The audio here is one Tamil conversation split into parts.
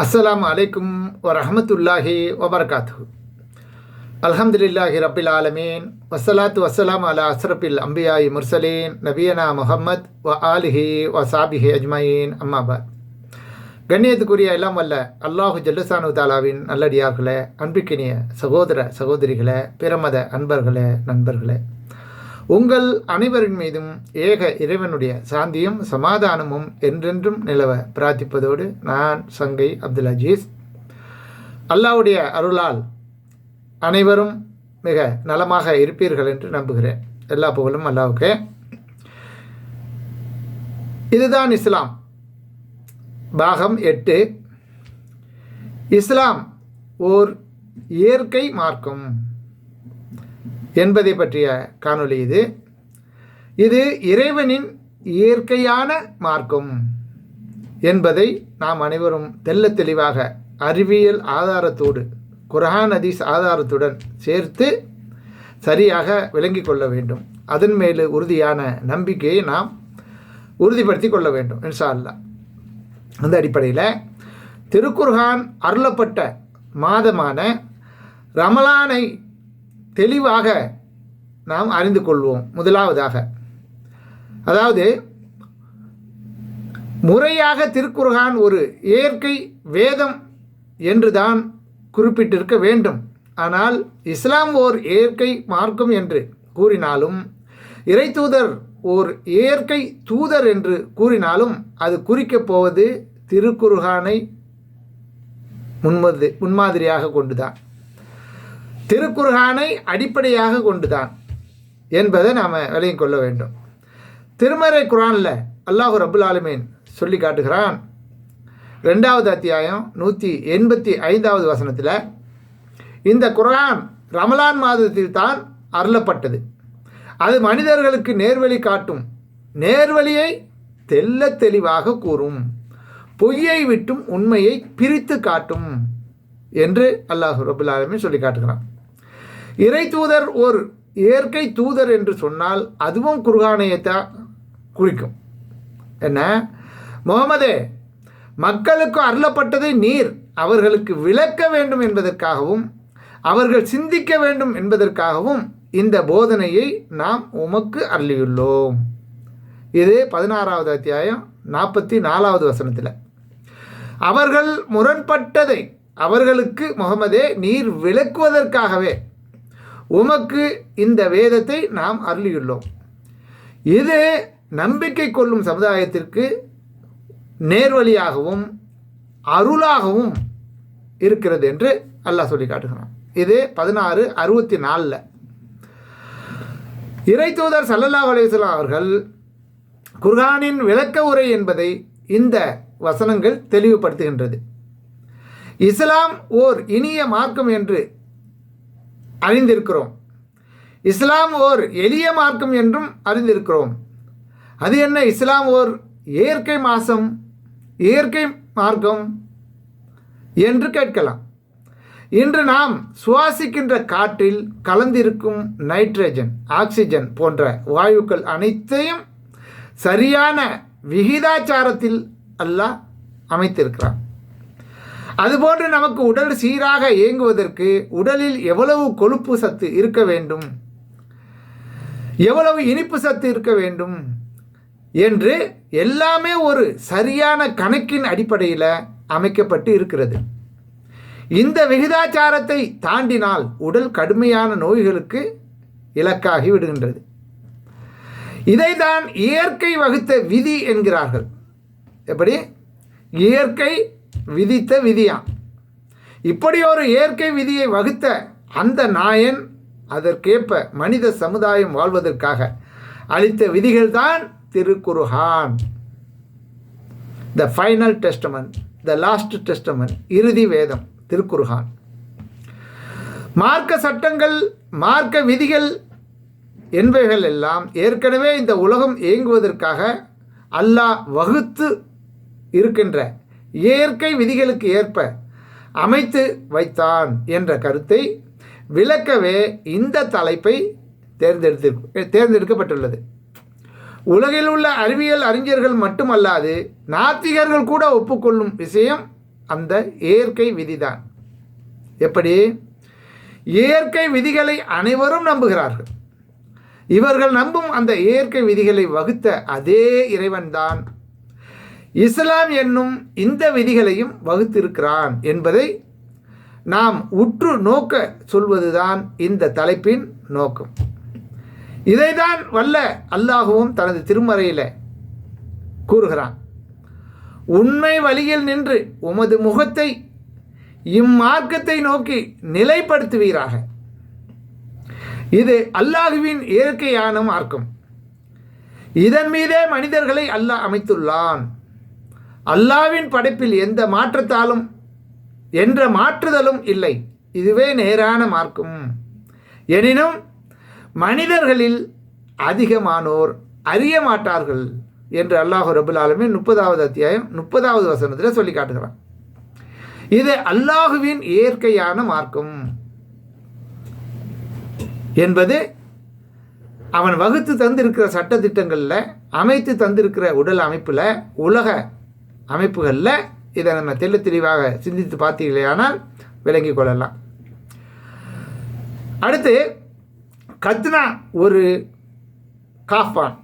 அஸ்ஸலாமு அலைக்கும் வரஹமத்துல்லாஹி வபரகாத்துஹு. அல்ஹம்துலில்லாஹி ரப்பில் ஆலமீன். வஸ்ஸலாத்து வஸ்ஸலாம் அலா அஸ்ரஃபில் அம்பியாயி முர்சலீன் நபியனா முஹம்மத் வ ஆலிஹி வ சாபிஹி அஜ்மயீன். அம்மாபாத். கண்ணியத்துக்குரிய எல்லாம் வல்ல அல்லாஹு ஜல்லுசானு தாலாவின் நல்லடியார்களே, அன்பிக்கினிய சகோதர சகோதரிகளே, பிரமத அன்பர்களே, நண்பர்களே, உங்கள் அனைவரின் மீதும் ஏக இறைவனுடைய சாந்தியும் சமாதானமும் என்றென்றும் நிலவ பிரார்த்திப்பதோடு நான் சங்கை அப்துல் அஜீஸ். அல்லாஹ்வுடைய அருளால் அனைவரும் மிக நலமாக இருப்பீர்கள் என்று நம்புகிறேன். எல்லா புகழும் அல்லாஹ்வுக்கே. இதுதான் இஸ்லாம். பாகம் 8. இஸ்லாம் ஓர் இயற்கை மார்க்கம் என்பதை பற்றிய காணொளி இது இறைவனின் இயற்கையான மார்க்கம் என்பதை நாம் அனைவரும் தெள்ள தெளிவாக அறிவியல் ஆதாரத்தோடு, குர்ஆன் ஹதீஸ் ஆதாரத்துடன் சேர்த்து சரியாக விளங்கிக் கொள்ள வேண்டும். அதன் மேல் உறுதியான நம்பிக்கையை நாம் உறுதிப்படுத்தி கொள்ள வேண்டும் இன்ஷா அல்லாஹ். அந்த அடிப்படையில் திருக்குர்ஆன் அருளப்பட்ட மாதமான ரமலானை தெளிவாக நாம் அறிந்து கொள்வோம். முதலாவதாக, அதாவது முறையாக திருக்குர்ஆன் ஒரு இயற்கை வேதம் என்றுதான் குறிப்பிட்டிருக்க வேண்டும். ஆனால் இஸ்லாம் ஓர் இயற்கை மார்க்கம் என்று கூறினாலும், இறை தூதர் ஓர் இயற்கை தூதர் என்று கூறினாலும், அது குறிக்கப் போவது திருக்குர்ஆனை முன்மாதிரியாக கொண்டுதான், திருக்குர்ஆனை அடிப்படையாக கொண்டுதான் என்பதை நாம் விளங்கிக் கொள்ள வேண்டும். திருமறை குர்ஆனில் அல்லாஹ் ரப்புல் ஆலமீன் சொல்லி காட்டுகிறான். 2வது அத்தியாயம் 185வது வசனத்தில், இந்த குர்ஆன் ரமலான் மாதத்தில் தான் அருளப்பட்டது. அது மனிதர்களுக்கு நேர்வழி காட்டும், நேர்வழியை தெள்ள தெளிவாக கூறும், பொய்யை விட்டும் உண்மையை பிரித்து காட்டும் என்று அல்லாஹ் ரப்புல் ஆலமீன் சொல்லி காட்டுகிறான். இறை தூதர் ஒரு இயற்கை தூதர் என்று சொன்னால் அதுவும் குர்ஆனையைத்தான் குறிக்கும். என்ன, முகமதே, மக்களுக்கு அருளப்பட்டதை நீர் அவர்களுக்கு விளக்க வேண்டும் என்பதற்காகவும் அவர்கள் சிந்திக்க வேண்டும் என்பதற்காகவும் இந்த போதனையை நாம் உமக்கு அருளியுள்ளோம். இது 16வது அத்தியாயம் 44வது வசனத்தில். அவர்கள் முரண்பட்டதை அவர்களுக்கு முகமதே நீர் விளக்குவதற்காகவே உமக்கு இந்த வேதத்தை நாம் அருளியுள்ளோம். இது நம்பிக்கை கொள்ளும் சமுதாயத்திற்கு நேர்வழியாகவும் அருளாகவும் இருக்கிறது என்று அல்லாஹ் சொல்லி காட்டுகிறான். இது 1664. இறை தூதர் ஸல்லல்லாஹு அலைஹி வஸல்லம் அவர்கள் குர்ஆனின் விளக்க உரை என்பதை இந்த வசனங்கள் தெளிவுபடுத்துகின்றது. இஸ்லாம் ஓர் இனிய மார்க்கம் என்று அறிந்திருக்கிறோம். இஸ்லாம் ஓர் எளிய மார்க்கம் என்றும் அறிந்திருக்கிறோம். அது என்ன, இஸ்லாம் ஓர் இயற்கை மார்க்கம் என்று கேட்கலாம். இன்று நாம் சுவாசிக்கின்ற காற்றில் கலந்திருக்கும் நைட்ரஜன், ஆக்சிஜன் போன்ற வாயுக்கள் அனைத்தையும் சரியான விகிதாச்சாரத்தில் அல்லாஹ் அமைத்திருக்கிறான். அதுபோன்று நமக்கு உடல் சீராக இயங்குவதற்கு உடலில் எவ்வளவு கொழுப்பு சத்து இருக்க வேண்டும், எவ்வளவு இனிப்பு சத்து இருக்க வேண்டும் என்று எல்லாமே ஒரு சரியான கணக்கின் அடிப்படையில் அமைக்கப்பட்டு இருக்கிறது. இந்த விகிதாச்சாரத்தை தாண்டினால் உடல் கடுமையான நோய்களுக்கு இலக்காகி விடுகின்றது. இதைதான் இயற்கை வகுத்த விதி என்கிறார்கள். எப்படி? இயற்கை விதித்த விதியாம். இப்படி ஒரு இயற்கை விதியை வகுத்த அந்த நாயன் அதற்கேற்ப மனித சமுதாயம் வாழ்வதற்காக அளித்த விதிகள்தான் திருக்குர்ஆன். The final testament, the last testament, இறுதி வேதம் திருக்குர்ஆன். மார்க்க சட்டங்கள், மார்க்க விதிகள் என்பவைகள் எல்லாம் ஏற்கனவே இந்த உலகம் இயங்குவதற்காக அல்லாஹ் வகுத்து இருக்கின்ற இயற்கை விதிகளுக்கு ஏற்ப அமைத்து வைத்தான் என்ற கருத்தை விளக்கவே இந்த தலைப்பை தேர்ந்தெடுக்கப்பட்டுள்ளது. உலகில் உள்ள அறிவியல் அறிஞர்கள் மட்டுமல்லாது நாத்திகர்கள் கூட ஒப்புக்கொள்ளும் விஷயம் அந்த இயற்கை விதிதான். எப்படி? இயற்கை விதிகளை அனைவரும் நம்புகிறார்கள். இவர்கள் நம்பும் அந்த இயற்கை விதிகளை வகுத்த அதே இறைவன்தான் இஸ்லாம் என்னும் இந்த விதிகளையும் வகுத்திருக்கிறான் என்பதை நாம் உற்று நோக்க சொல்வதுதான் இந்த தலைப்பின் நோக்கம். இதைதான் வல்ல அல்லாஹுவும் தனது திருமறையில் கூறுகிறான். உண்மை வழியில் நின்று உமது முகத்தை இம்மார்க்கத்தை நோக்கி நிலைப்படுத்துவீராக. இது அல்லாஹுவின் இயற்கையான மார்க்கம். இதன் மீதே மனிதர்களை அல்லாஹ் அமைத்துள்ளான். அல்லாஹ்வின் படைப்பில் எந்த மாற்றத்தாலும் என்ற மாற்றுதலும் இல்லை. இதுவே நேரான மார்க்கம். எனினும் மனிதர்களில் அதிகமானோர் அறிய மாட்டார்கள் என்று அல்லாஹ் ரபுல் ஆலமீன் 30வது அத்தியாயம் 30வது வசனத்தில் சொல்லி காட்டுகிறான். இது அல்லாஹுவின் இயற்கையான மார்க்கம் என்பது அவன் வகுத்து தந்திருக்கிற சட்டத்திட்டங்களில், அமைத்து தந்திருக்கிற உடல் அமைப்பில், உலக அமைப்புகளில் இதை நம்ம தெளிவாக சிந்தித்து பார்த்தீங்களேயானால் விளங்கிக் கொள்ளலாம். அடுத்து கத்னா ஒரு காஃபான்.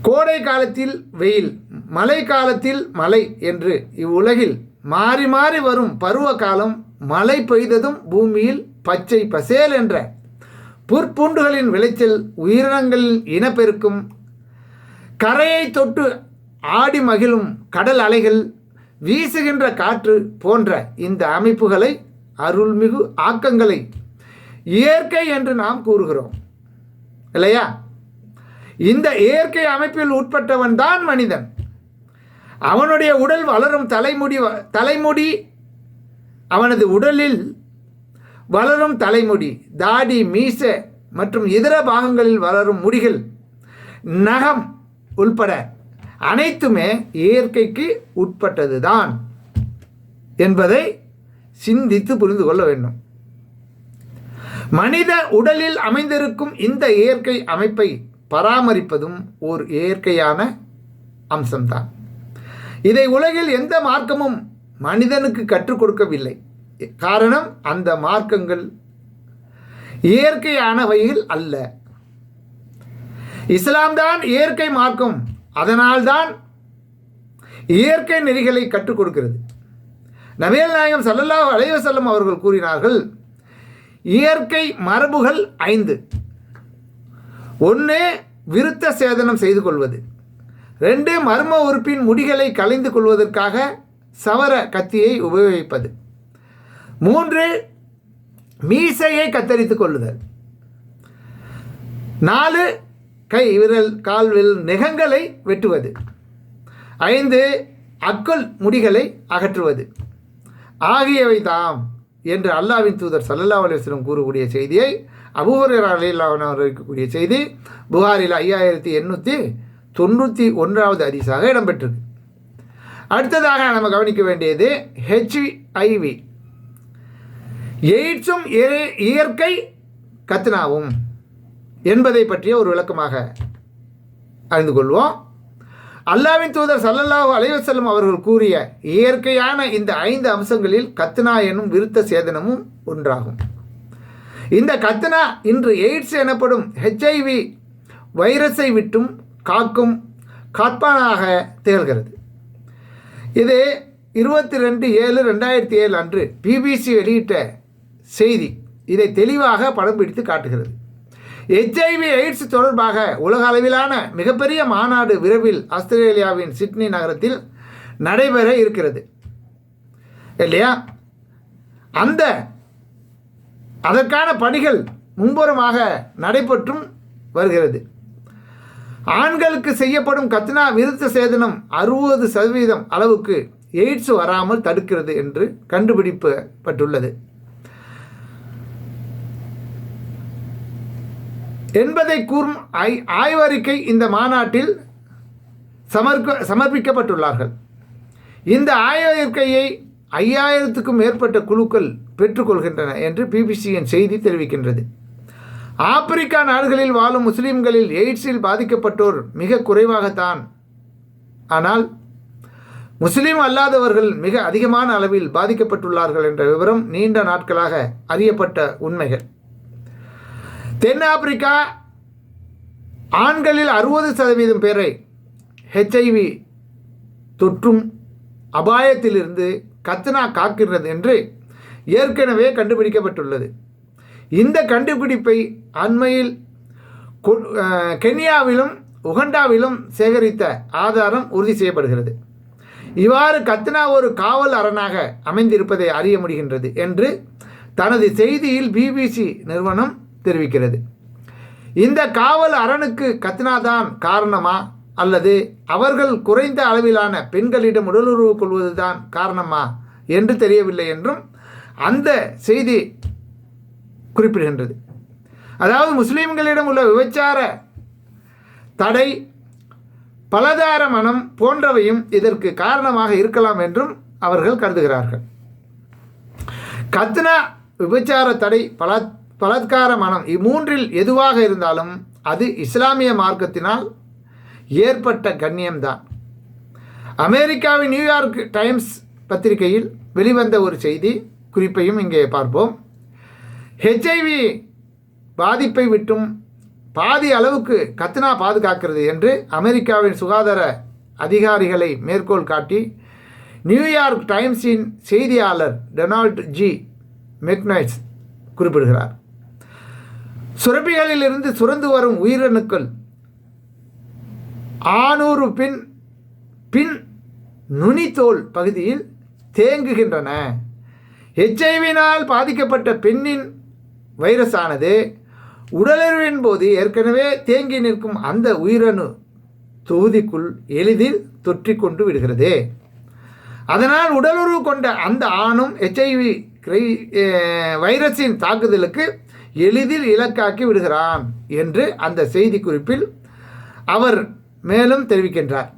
கோடை காலத்தில் வெயில், மழை காலத்தில் மழை என்று இவ்வுலகில் மாறி மாறி வரும் பருவ காலம் மழை பெய்ததும் பூமியில் பச்சை பசேல் என்ற புற்பூண்டுகளின் விளைச்சல், உயிரினங்களின் இனப்பெருக்கும், கரையை தொட்டு ஆடி மகிழும் கடல் அலைகள், வீசுகின்ற காற்று போன்ற இந்த அமைப்புகளை, அருள்மிகு ஆக்கங்களை இயற்கை என்று நாம் கூறுகிறோம் இல்லையா? இந்த இயற்கை அமைப்பில் உட்பட்டவன் தான் மனிதன். அவனுடைய உடல் வளரும் தலைமுடி, அவனது உடலில் வளரும் தலைமுடி, தாடி, மீச மற்றும் இதர பாகங்களில் வளரும் முடிகள், நகம் உள்பட அனைத்துமே இயற்கைக்கு உட்பட்டதுதான் என்பதை சிந்தித்து புரிந்து கொள்ள வேண்டும். மனித உடலில் அமைந்திருக்கும் இந்த இயற்கை அமைப்பை பராமரிப்பதும் ஒரு இயற்கையான அம்சம்தான். இதை உலகில் எந்த மார்க்கமும் மனிதனுக்கு கற்றுக் கொடுக்கவில்லை. காரணம், அந்த மார்க்கங்கள் இயற்கையானவைகள் அல்ல. இஸ்லாம் தான் இயற்கை மார்க்கம். அதனால்தான் இயற்கை நெறிகளை கற்றுக் கொடுக்கிறது. நபிகள் நாயகம் ஸல்லல்லாஹு அலைஹி வஸல்லம் அவர்கள் கூறினார்கள், இயற்கை மரபுகள் 5. 1. விருத்த சேதனம் செய்து கொள்வது. 2. மர்ம உறுப்பின் முடிகளை களைந்து கொள்வதற்காக சவர கத்தியை உபயோகிப்பது. 3. மீசையை கத்தரித்துக் கொள்ளுதல். 4. கை, விரல், கால்வில் நெகங்களை வெட்டுவது. 5. அக்குள் முடிகளை அகற்றுவது ஆகியவை தாம் என்று அல்லாஹ்வின் தூதர் ஸல்லல்லாஹு அலைஹி வஸல்லம் கூறக்கூடிய செய்தியை அபூ ஹுரைரா ரலியல்லாஹு அன்ஹு இருக்கக்கூடிய செய்தி புகாரில் 5891வது ஹதீஸாக இடம்பெற்றது. அடுத்ததாக நம்ம கவனிக்க வேண்டியது HIV, எய்ட்ஸும் இயற்கை கத்னாவும் என்பதை பற்றிய ஒரு விளக்கமாக அறிந்து கொள்வோம். அல்லாஹ்வின் தூதர் ஸல்லல்லாஹு அலைஹி வஸல்லம் அவர்கள் கூறிய இயற்கையான இந்த 5 அம்சங்களில் கத்னா எனும் விருத்த சேதனமும் ஒன்றாகும். இந்த கத்னா இன்று எய்ட்ஸ் எனப்படும் HIV வைரஸை விட்டும் காக்கும் காப்பானாக திகழ்கிறது. இது 22/7/2007 அன்று BBC வெளியிட்ட செய்தி இதை தெளிவாக படம் பிடித்து காட்டுகிறது. HIV எய்ட்ஸ் தொடர்பாக உலக அளவிலான மிகப்பெரிய மாநாடு விரைவில் ஆஸ்திரேலியாவின் சிட்னி நகரத்தில் நடைபெற இருக்கிறது இல்லையா? அதற்கான பணிகள் மும்புறமாக நடைபெற்றும் வருகிறது. ஆண்களுக்கு செய்யப்படும் கத்னா விருத்த சேதனம் 60% அளவுக்கு எய்ட்ஸ் வராமல் தடுக்கிறது என்று கண்டுபிடிக்கப்பட்டுள்ளது என்பதை கூறும் ஆய்வறிக்கை இந்த மாநாட்டில் சமர்ப்பிக்கப்பட்டுள்ளார்கள். இந்த ஆய்வறிக்கையை 5000க்கும் மேற்பட்ட குழுக்கள் பெற்றுக்கொள்கின்றன என்று பிபிசியின் செய்தி தெரிவிக்கின்றது. ஆப்பிரிக்கா நாடுகளில் வாழும் முஸ்லிம்களில் எய்ட்ஸில் பாதிக்கப்பட்டோர் மிக குறைவாகத்தான். ஆனால் முஸ்லீம் அல்லாதவர்கள் மிக அதிகமான அளவில் பாதிக்கப்பட்டுள்ளார்கள் என்ற விவரம் நீண்ட நாட்களாக அறியப்பட்ட உண்மைகள். தென்னாப்பிரிக்கா ஆண்களில் 60% பேரை HIV தொற்றும் அபாயத்திலிருந்து கத்னா காக்கிறது என்று ஏற்கனவே கண்டுபிடிக்கப்பட்டுள்ளது. இந்த கண்டுபிடிப்பை அண்மையில் கென்யாவிலும் உகண்டாவிலும் சேகரித்த ஆதாரம் உறுதி செய்யப்படுகிறது. இவ்வாறு கத்னா ஒரு காவல் அரணாக அமைந்திருப்பதை அறிய முடிகின்றது என்று தனது செய்தியில் BBC நிறுவனம் தெரிவிக்கிறது. இந்த காவல் அரணுக்கு கத்னா தான் காரணமா அல்லது அவர்கள் குறைந்த அளவிலான பெண்களிடம் உடலுறவு கொள்வதுதான் காரணமா என்று தெரியவில்லை என்றும் அந்த செய்தி குறிப்பிடுகின்றது. அதாவது முஸ்லீம்களிடம் உள்ள விபச்சார தடை, பலதார மனம் போன்றவையும் இதற்கு காரணமாக இருக்கலாம் என்றும் அவர்கள் கருதுகிறார்கள். கத்னா, விபச்சார தடை, பலாத்கார மனம் இம்மூன்றில் எதுவாக இருந்தாலும் அது இஸ்லாமிய மார்க்கத்தினால் ஏற்பட்ட கண்ணியம்தான். அமெரிக்காவின் நியூயார்க் டைம்ஸ் பத்திரிகையில் வெளிவந்த ஒரு செய்தி குறிப்பையும் இங்கே பார்ப்போம். HIV பாதிப்பை விட்டும் பாதி அளவுக்கு கத்னா பாதுகாக்கிறது என்று அமெரிக்காவின் சுகாதார அதிகாரிகளை மேற்கோள் காட்டி நியூயார்க் டைம்ஸின் செய்தியாளர் டொனால்ட் ஜி மெக்னைஸ் குறிப்பிடுகிறார். சுரப்பிகளிலிருந்து சுரந்து வரும் உயிரணுக்கள் 600 பின் நுனித்தோல் பகுதியில் தேங்குகின்றன. HIV-னால் பாதிக்கப்பட்ட பெண்ணின் வைரஸானது உடலுறவின் போது ஏற்கனவே தேங்கி நிற்கும் அந்த உயிரணு தொகுதிக்குள் எளிதில் தொற்றிக்கொண்டு விடுகிறது. அதனால் உடலுறவு கொண்ட அந்த ஆணும் HIV வைரஸின் தாக்குதலுக்கு எளிதில் இலக்காக்கி விடுகிறான் என்று அந்த செய்தி குறிப்பில் அவர் மேலும் தெரிவிக்கின்றார்.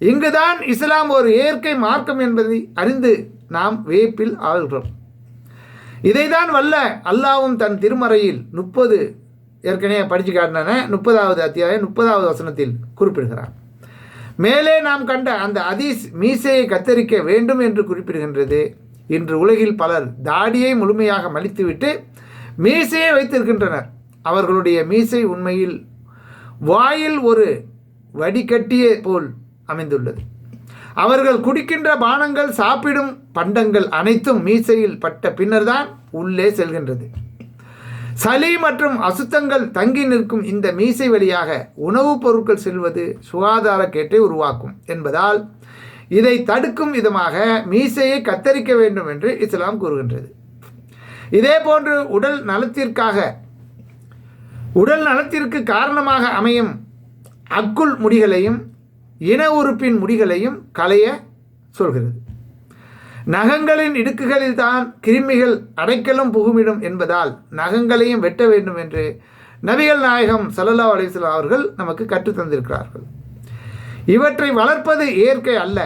இங்குதான் இஸ்லாம் ஒரு இயற்கை மார்க்கம் என்பதை அறிந்து நாம் வியப்பில் ஆள்கிறோம். இதைதான் வல்ல அல்லாஹ்வும் தன் திருமறையில் 30 ஏற்கனவே படித்து காட்டின 30வது அத்தியாயம் 30வது வசனத்தில் குறிப்பிடுகிறார். மேலே நாம் கண்ட அந்த ஹதீஸ் மீசையை கத்தரிக்க வேண்டும் என்று குறிப்பிடுகின்றது. இன்று உலகில் பலர் தாடியை முழுமையாக மலித்துவிட்டு மீசையை வைத்திருக்கின்றனர். அவர்களுடைய மீசை உண்மையில் வாயில் ஒரு வடிகட்டிய போல் அமைந்துள்ளது. அவர்கள் குடிக்கின்ற பானங்கள், சாப்பிடும் பண்டங்கள் அனைத்தும் மீசையில் பட்ட பின்னர்தான் உள்ளே செல்கின்றது. சளி மற்றும் அசுத்தங்கள் தங்கி நிற்கும் இந்த மீசை வழியாக உணவுப் பொருட்கள் செல்வது சுகாதாரக்கேட்டை உருவாக்கும் என்பதால் இதை தடுக்கும் விதமாக மீசையை கத்தரிக்க வேண்டும் என்று இஸ்லாம் கூறுகின்றது. இதே போன்று உடல் நலத்திற்கு காரணமாக அமையும் அக்குள் முடிகளையும் இன உறுப்பின் முடிகளையும் களைய சொல்கிறது. நகங்களின் இடுக்குகளில் தான் கிருமிகள் அடைக்கலும் புகுமிடும் என்பதால் நகங்களையும் வெட்ட வேண்டும் என்று நபிகள் நாயகம் ஸல்லல்லாஹு அலைஹி வஸல்லம் அவர்கள் நமக்கு கற்றுத்தந்திருக்கிறார்கள். இவற்றை வளர்ப்பது இயற்கை அல்ல,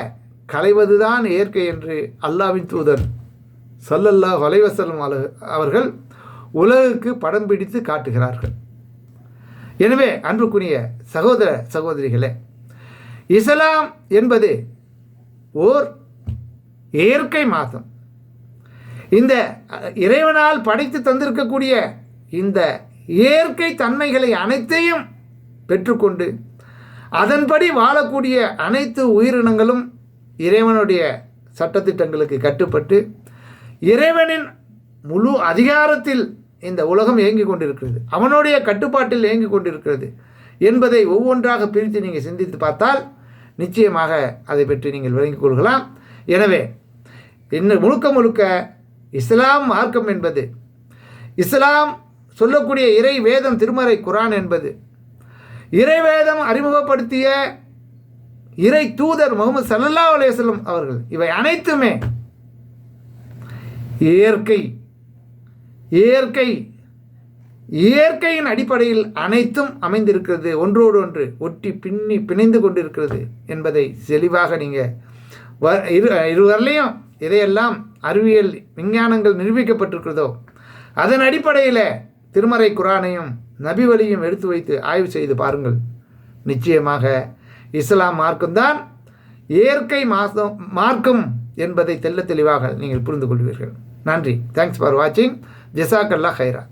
களைவதுதான் இயற்கை என்று அல்லாஹ்வின் தூதர் ஸல்லல்லாஹு அலைஹி வஸல்லம் அவர்கள் உலகுக்கு படம் பிடித்து காட்டுகிறார்கள். எனவே அன்புக்குரிய சகோதர சகோதரிகளே, இஸ்லாம் என்பது ஓர் இயற்கை மார்க்கம். இந்த இறைவனால் படைத்து தந்திருக்கக்கூடிய இந்த இயற்கை தன்மைகளை அனைத்தையும் பெற்றுக்கொண்டு அதன்படி வாழக்கூடிய அனைத்து உயிரினங்களும் இறைவனுடைய சட்டத்திட்டங்களுக்கு கட்டுப்பட்டு இறைவனின் முழு அதிகாரத்தில் இந்த உலகம் இயங்கிக் கொண்டிருக்கிறது, அவனுடைய கட்டுப்பாட்டில் இயங்கிக் கொண்டிருக்கிறது என்பதை ஒவ்வொன்றாக பிரித்து நீங்கள் சிந்தித்து பார்த்தால் நிச்சயமாக அதை பற்றி நீங்கள் விளங்கிக் கொள்ளலாம். எனவே இன்னும் முழுக்க இஸ்லாம் மார்க்கம் என்பது, இஸ்லாம் சொல்லக்கூடிய இறை வேதம் திருமறை குர்ஆன் என்பது, இறை வேதம் அறிமுகப்படுத்திய இறை தூதர் முகமது ஸல்லல்லாஹு அலைஹி வஸல்லம் அவர்கள், இவை அனைத்துமே இயற்கையின் அடிப்படையில் அனைத்தும் அமைந்திருக்கிறது, ஒன்றோடு ஒன்று ஒட்டி பிணைந்து கொண்டிருக்கிறது என்பதை தெளிவாக நீங்கள் இருவரையும் இதையெல்லாம் அறிவியல் விஞ்ஞானங்கள் நிரூபிக்கப்பட்டிருக்கிறதோ அதன் அடிப்படையில் திருமறை குர்ஆனையும் நபி வழியும் எடுத்து வைத்து ஆய்வு செய்து பாருங்கள். நிச்சயமாக இஸ்லாம் மார்க்கம்தான் இயற்கை மார்க்கம் என்பதை தெல்ல தெளிவாக நீங்கள் புரிந்து கொள்வீர்கள். நன்றி. தேங்க்ஸ் ஃபார் வாட்சிங். ஜஸாக்கல்லா ஹைரா.